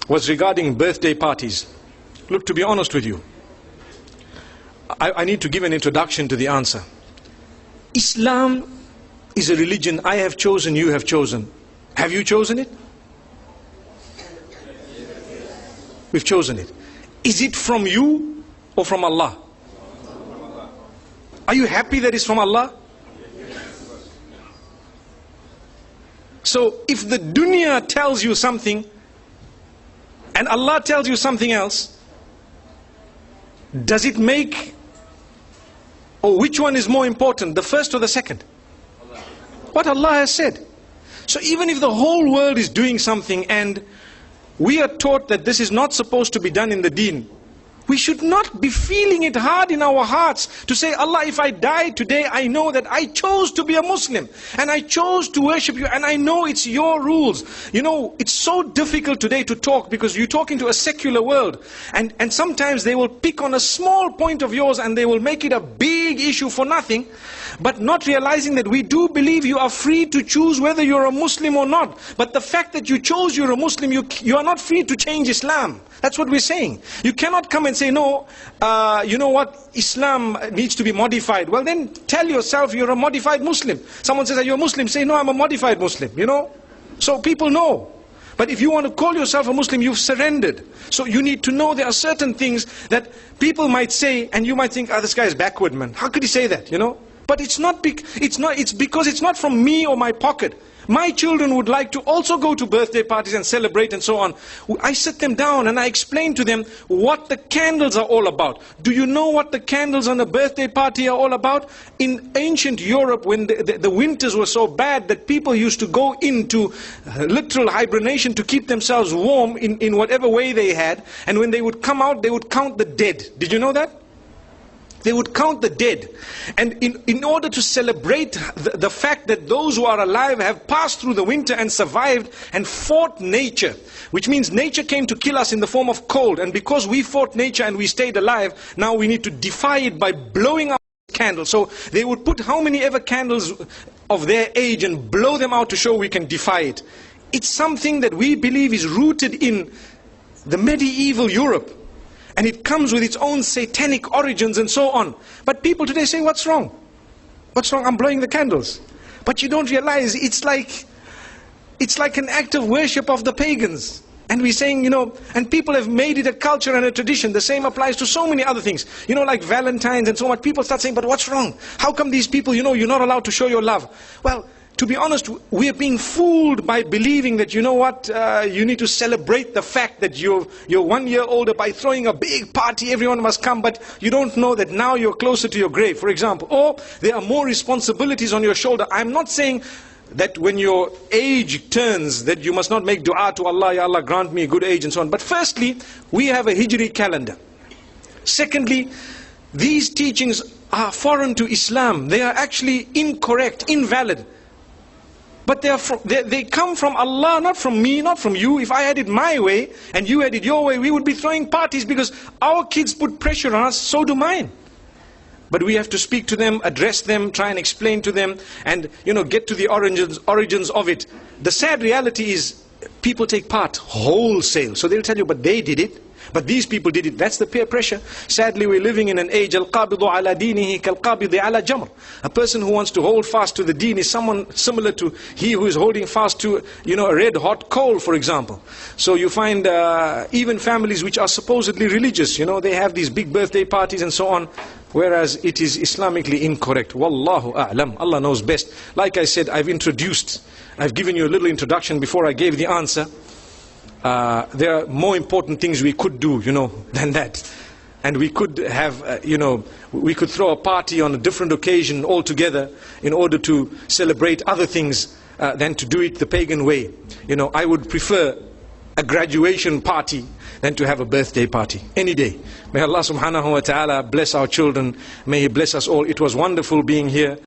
was regarding birthday parties. Look, to be honest with you, I need to give an introduction to the answer. Islam is a religion I have chosen, you have chosen. Have you chosen it? We've chosen it. Is it from you or from Allah? Are you happy that it's from Allah? So if the dunya tells you something and Allah tells you something else, does it make, or which one is more important, the first or the second? What Allah has said. So even if the whole world is doing something and we are taught that this is not supposed to be done in the deen, we should not be feeling it hard in our hearts to say, Allah, if I die today, I know that I chose to be a Muslim and I chose to worship you and I know it's your rules. You know, it's so difficult today to talk because you're talking to a secular world, and sometimes they will pick on a small point of yours and they will make it a big issue for nothing, but not realizing that we do believe you are free to choose whether you're a Muslim or not. But the fact that you chose you're a Muslim, you are not free to change Islam. That's what we're saying. You cannot come and say, no, you know what, Islam needs to be modified. Well then tell yourself you're a modified Muslim. Someone says, are you a Muslim? Say, no, I'm a modified Muslim, you know. So people know. But if you want to call yourself a Muslim, you've surrendered. So you need to know there are certain things that people might say and you might think, this guy is backward, man. How could he say that, you know? But it's because it's not from me or my pocket. My children would like to also go to birthday parties and celebrate and so on. I sit them down and I explain to them what the candles are all about. Do you know what the candles on a birthday party are all about? In ancient Europe, when the winters were so bad that people used to go into literal hibernation to keep themselves warm in whatever way they had. And when they would come out, they would count the dead. Did you know that? They would count the dead. And in order to celebrate the fact that those who are alive have passed through the winter and survived and fought nature, which means nature came to kill us in the form of cold, and because we fought nature and we stayed alive, now we need to defy it by blowing out candles. So they would put how many ever candles of their age and blow them out to show we can defy it. It's something that we believe is rooted in the medieval Europe. And it comes with its own satanic origins and so on. But people today say, what's wrong? What's wrong? I'm blowing the candles. But you don't realize it's like an act of worship of the pagans. And we're saying, you know, and people have made it a culture and a tradition. The same applies to so many other things. You know, like Valentine's and so on. People start saying, but what's wrong? How come these people, you know, you're not allowed to show your love? Well, to be honest, we are being fooled by believing that, you know what, you need to celebrate the fact that you're 1 year older by throwing a big party, everyone must come, but you don't know that now you're closer to your grave, for example. Or there are more responsibilities on your shoulder. I'm not saying that when your age turns, that you must not make dua to Allah, Ya Allah grant me a good age and so on. But firstly, we have a Hijri calendar. Secondly, these teachings are foreign to Islam. They are actually incorrect, invalid. But they come from Allah, not from me, not from you. If I had it my way and you had it your way, we would be throwing parties because our kids put pressure on us, so do mine. But we have to speak to them, address them, try and explain to them, and, you know, get to the origins of it. The sad reality is people take part wholesale. So they'll tell you, but they did it. But these people did it. That's the peer pressure. Sadly, we're living in an age, al-qabidu ala dinihi kal-qabidi ala jamr. A person who wants to hold fast to the deen is someone similar to he who is holding fast to, you know, a red hot coal, for example. So you find even families which are supposedly religious, you know, they have these big birthday parties and so on, whereas it is Islamically incorrect. Wallahu a'lam. Allah knows best. Like I said, I've given you a little introduction before I gave the answer. There are more important things we could do, you know, than that. And we could have, you know, we could throw a party on a different occasion altogether in order to celebrate other things than to do it the pagan way. You know, I would prefer a graduation party than to have a birthday party any day. May Allah subhanahu wa ta'ala bless our children. May He bless us all. It was wonderful being here.